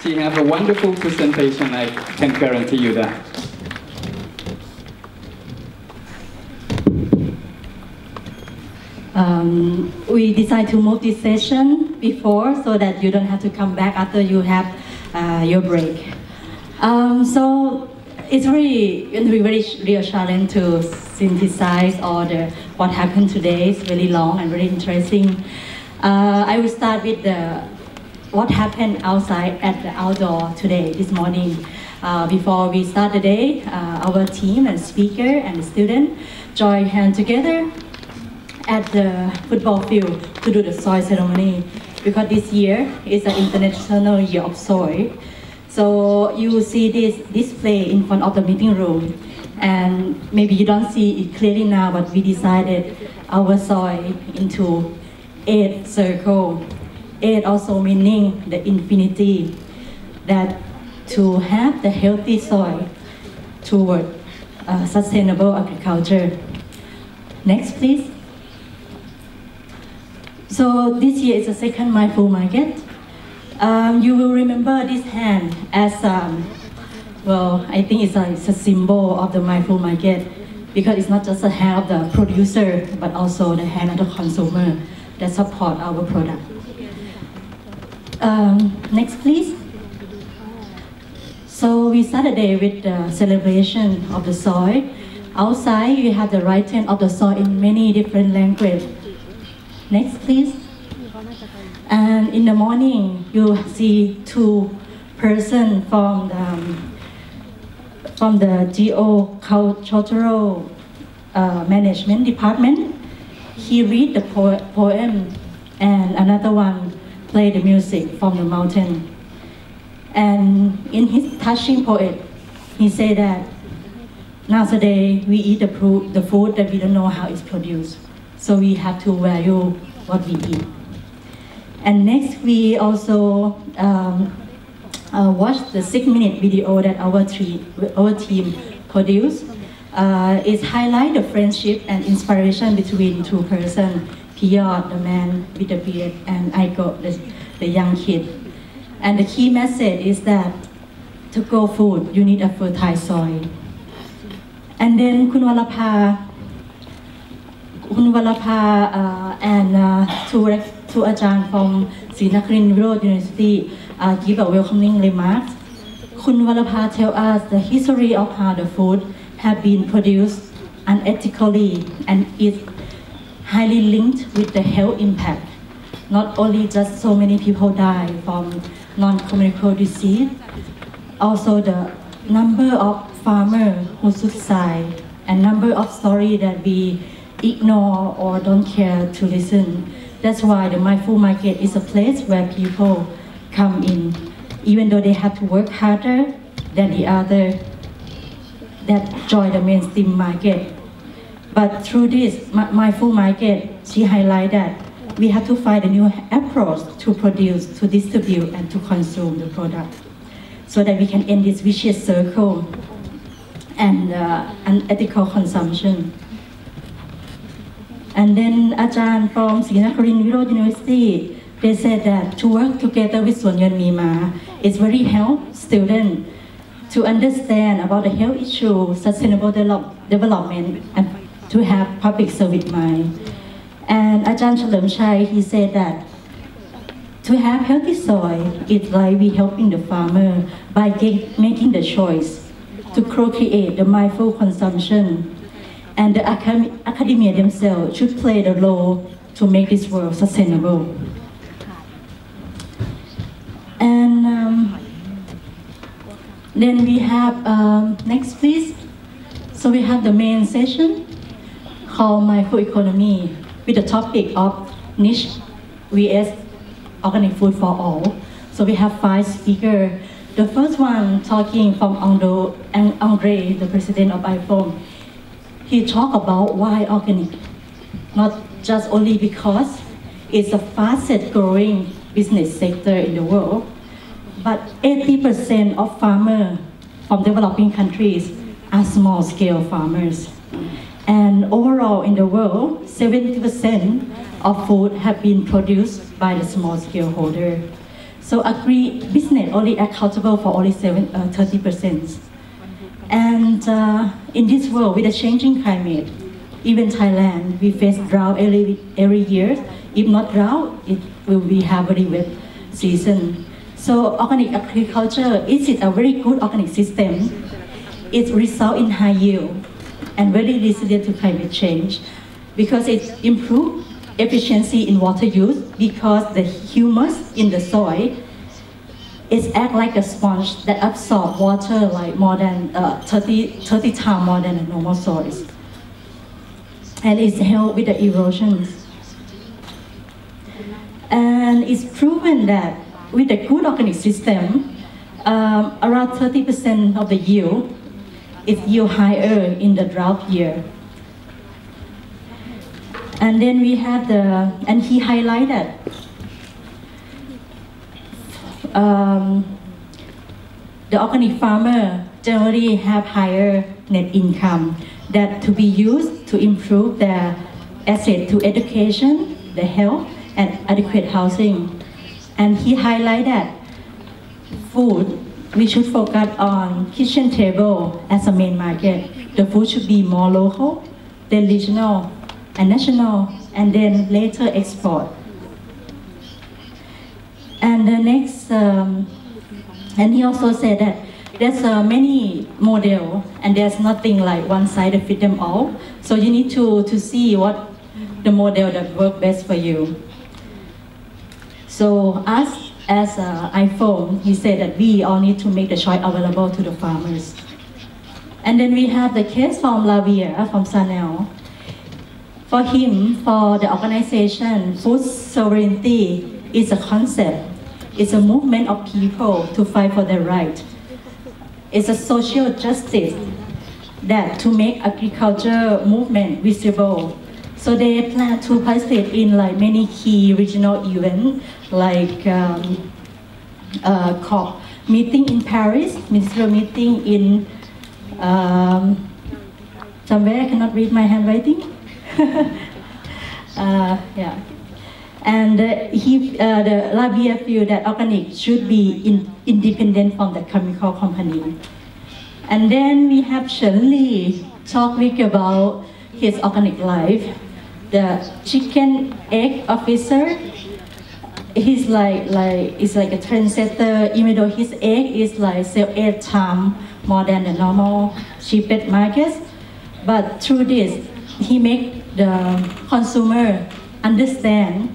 She have a wonderful presentation, I can guarantee you that. We decided to move this session before so that you don't have to come back after you have your break. So it's really going to be very real challenge to synthesize all what happened today. It's really long and very interesting. I will start with what happened outside at the outdoor today, this morning. Before we start the day, our team and speaker and the student joined hands together at the football field to do the soil ceremony, because this year is an International Year of Soil. So you will see this display in front of the meeting room, and maybe you don't see it clearly now, but we decided our soil into 8 circles. 8 also meaning the infinity, that to have the healthy soil toward sustainable agriculture. Next, please. So this year is the second mindful market. You will remember this hand as, well, I think it's a symbol of the mindful market, because it's not just the hand of the producer, but also the hand of the consumer that support our product. Next, please. So we started the day with the celebration of the soil. Outside, you have the writing of the soil in many different languages. Next, please. And in the morning, you see 2 persons from the geocultural management department. He read the poem, and another one play the music from the mountain. And in his touching poem, he said that nowadays we eat the food that we don't know how it's produced. So we have to value what we eat. And next, we also watched the 6-minute video that our team produced. It highlights the friendship and inspiration between 2 persons, Pierre, the man with the beard, and Aiko, the young kid. And the key message is that to grow food, you need a fertile soil. And then Kun Walapa and two Ajahn from Srinakharin University give a welcoming remarks. Kun Walapa tell us the history of how the food have been produced unethically and is highly linked with the health impact. Not only just so many people die from non-communicable disease, also the number of farmers who suicide and number of stories that we ignore or don't care to listen. That's why the mindful market is a place where people come in, even though they have to work harder than the other that join the mainstream market. But through this mindful market, she highlighted that we have to find a new approach to produce, to distribute, and to consume the product, so that we can end this vicious circle and unethical consumption. And then Ajahn from Srinakharin University, they said that to work together with Suan Yuan Mima is very help students to understand about the health issue, sustainable development, and to have public service mind. And Ajahn Chalerm Chai, he said that to have healthy soil, it's like we helping the farmer by making the choice to co-create the mindful consumption. And the academia themselves should play the role to make this world sustainable. And then we have, next please. So we have the main session called Mindful Economy, with the topic of niche vs organic food for all. So we have 5 speakers. The first one talking from Andre, the president of IFOM. He talked about why organic, not just only because it's the fastest growing business sector in the world, but 80% of farmers from developing countries are small scale farmers. And overall in the world, 70% of food have been produced by the small scale holder. So agri-business only accountable for only 30%. And in this world, with the changing climate, even Thailand, we face drought every year. If not drought, it will be have very wet season. So organic agriculture is a very good organic system. It results in high yield and very resilient to climate change because it improves efficiency in water use because the humus in the soil is act like a sponge that absorbs water like more than 30 times more than a normal soils. And it's helped with the erosions. And it's proven that with a good organic system, around 30% of the yield is yield higher in the drought year. And then we have and he highlighted the organic farmer generally have higher net income that to be used to improve their asset to education, the health, and adequate housing. And he highlighted that food, we should focus on kitchen table as a main market. The food should be more local, then regional, and national, and then later export. And the next, and he also said that there's many models, and there's nothing like one size that fit them all. So you need to see what the model that works best for you. So us as iPhone, he said that we all need to make the choice available to the farmers. And then we have the case from Lavia from Sanel. For him, for the organization, food sovereignty is a concept. It's a movement of people to fight for their right. It's a social justice that to make agriculture movement visible. So they plan to participate in like many key regional events, like COP meeting in Paris, ministerial meeting in somewhere I cannot read my handwriting. Yeah. And the Lavia feel that organic should be independent from the chemical company. And then we have Chen Li talk about his organic life. The chicken egg officer, he's like a trendsetter, even though his egg is like sell 8 times more than the normal cheapest markets. But through this, he make the consumer understand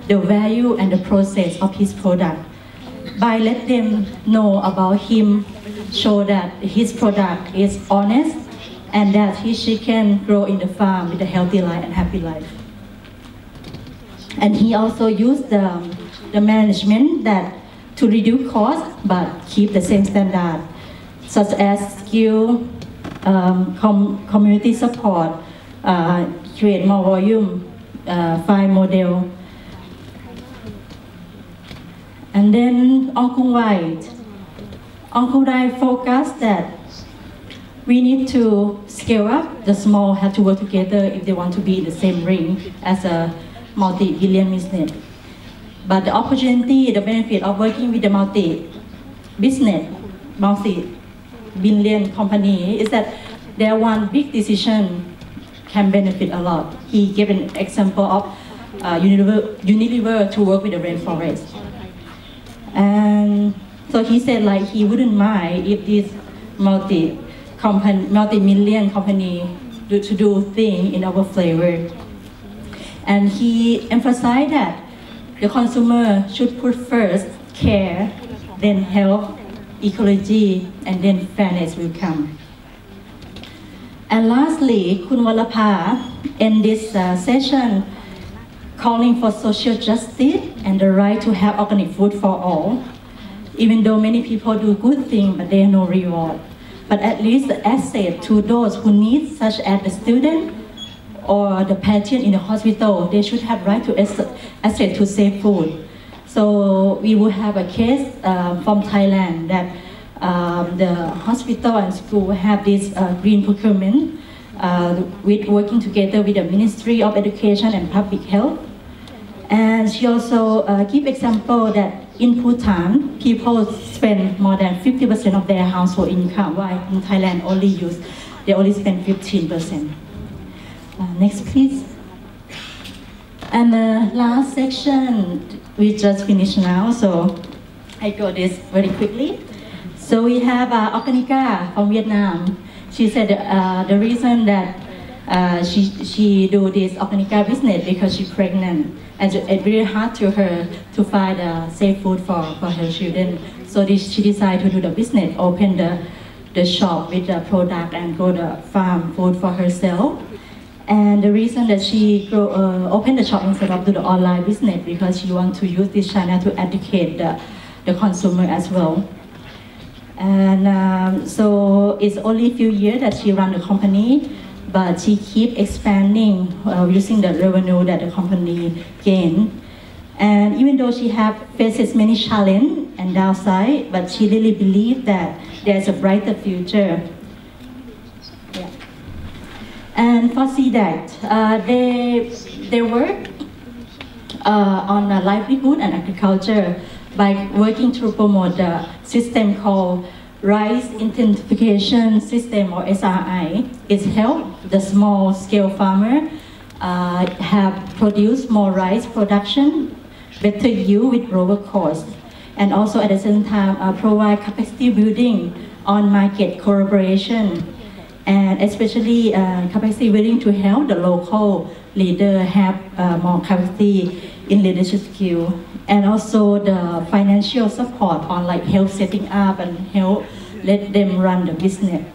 the value and the process of his product. By let them know about him, show that his product is honest and that she can grow in the farm with a healthy life and happy life. And he also used the management that to reduce cost but keep the same standard, such as skill, community support, create more volume, find model. And then Uncle White focused that we need to scale up. The small have to work together if they want to be in the same ring as a multi-billion business. But the opportunity, the benefit of working with the multi-billion company is that their one big decision can benefit a lot. He gave an example of Unilever to work with the rainforest. And so he said like he wouldn't mind if this multi-million company to do things in our flavor. And he emphasized that the consumer should put first care, then health, ecology, and then fairness will come. And lastly, Kun Walapa in this session calling for social justice and the right to have organic food for all. Even though many people do good things, but they have no reward. But at least the asset to those who need, such as the student or the patient in the hospital, they should have right to asset to save food. So we will have a case from Thailand that the hospital and school have this green procurement with working together with the Ministry of Education and Public Health. And she also give example that in Bhutan, people spend more than 50% of their household income, while in Thailand they only spend 15%. Next, please. And the last section, we just finished now, so I go this very quickly. So we have Organica from Vietnam. She said the reason that she do this Organica business because she's pregnant, and it's very hard to her to find safe food for her children. So she decided to do the business, open the shop with the product and go to farm food for herself. And the reason that she opened the shop instead of do the online business because she wants to use this channel to educate the consumer as well. And so it's only a few years that she run the company, but she keep expanding using the revenue that the company gain. And even though she faces many challenges and downside, but she really believes that there's a brighter future. Yeah. And for CDAC, they work on livelihood and agriculture by working to promote the system called Rice Intensification System, or SRI. It helps the small-scale farmer have produce more rice production, better yield with lower cost, and also at the same time provide capacity building on market collaboration, and especially capacity building to help the local leader have more capacity in leadership skill, and also the financial support on like help setting up and help let them run the business.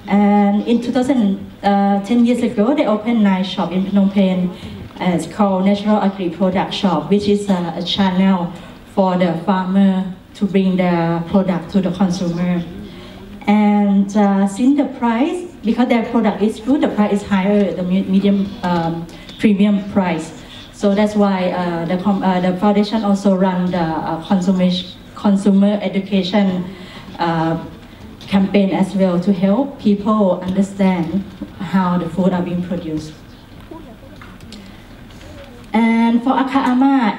And in 10 years ago, they opened 9 shops in Phnom Penh. It's called Natural Agri Product Shop, which is a channel for the farmer to bring the product to the consumer. And since the price, because their product is good, the price is higher, the medium premium price. So that's why the foundation also run the consumer education campaign as well to help people understand how the food are being produced. And for Aka'ama,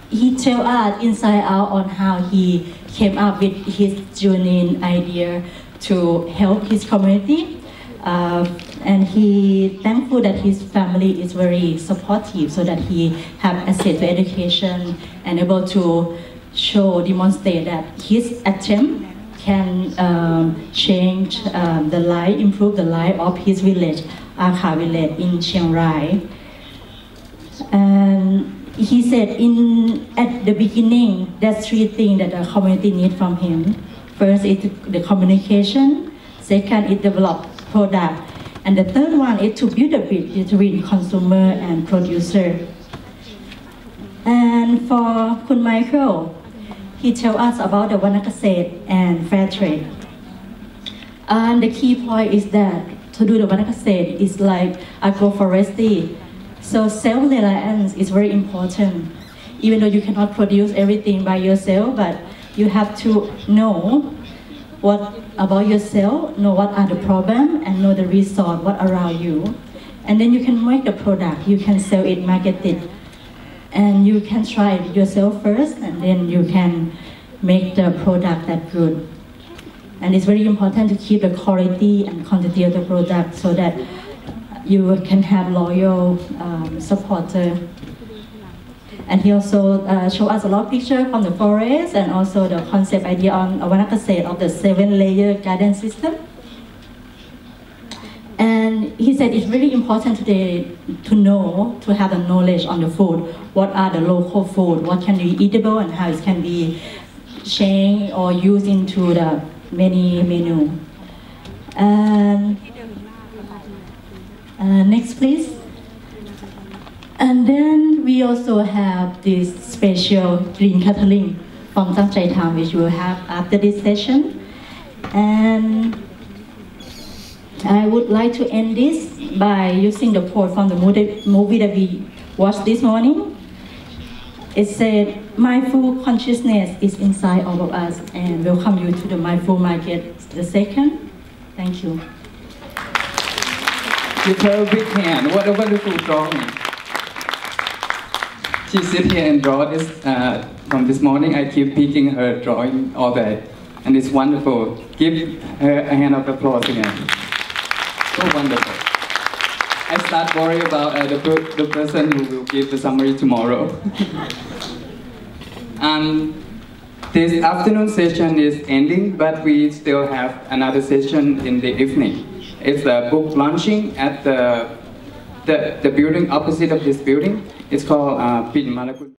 he tell us inside out on how he came up with his genuine idea to help his community. And he thankful that his family is very supportive so that he have access to education and able to demonstrate that his attempt can change the life, improve the life of his village, Akha village in Chiang Rai. And he said at the beginning, there's 3 things that the community need from him. First is the communication, second is develop product, and the third one is to build a bridge between consumer and producer. And for Kun Michael, he tell us about the Vanakaset and fair trade. And the key point is that to do the Vanakaset is like agroforestry. So self-reliance is very important. Even though you cannot produce everything by yourself, but you have to know what about yourself, know what are the problems, and know the resource, what around you. And then you can make the product, you can sell it, market it. And you can try it yourself first, and then you can make the product that good. And it's very important to keep the quality and quantity of the product so that you can have loyal supporter. And he also showed us a lot of pictures from the forest and also the concept idea on Vanakaset of the 7-layer garden system. And he said it's really important today to know, to have the knowledge on the food. What are the local food? What can be eatable and how it can be changed or used into the many menu. Next, please. And then we also have this special green catering from Tam Chai Tham, which we'll have after this session. And I would like to end this by using the quote from the movie that we watched this morning. It said, mindful consciousness is inside all of us, and welcome you to the Mindful Market the second. Thank you. Give her a big hand. What a wonderful drawing. She sit here and draw this from this morning. I keep picking her drawing all day, and it's wonderful. Give her a hand of applause again. So wonderful. I start worry about the person who will give the summary tomorrow. This afternoon session is ending, but we still have another session in the evening. It's a book launching at the building opposite of this building. It's called Pin Malakut.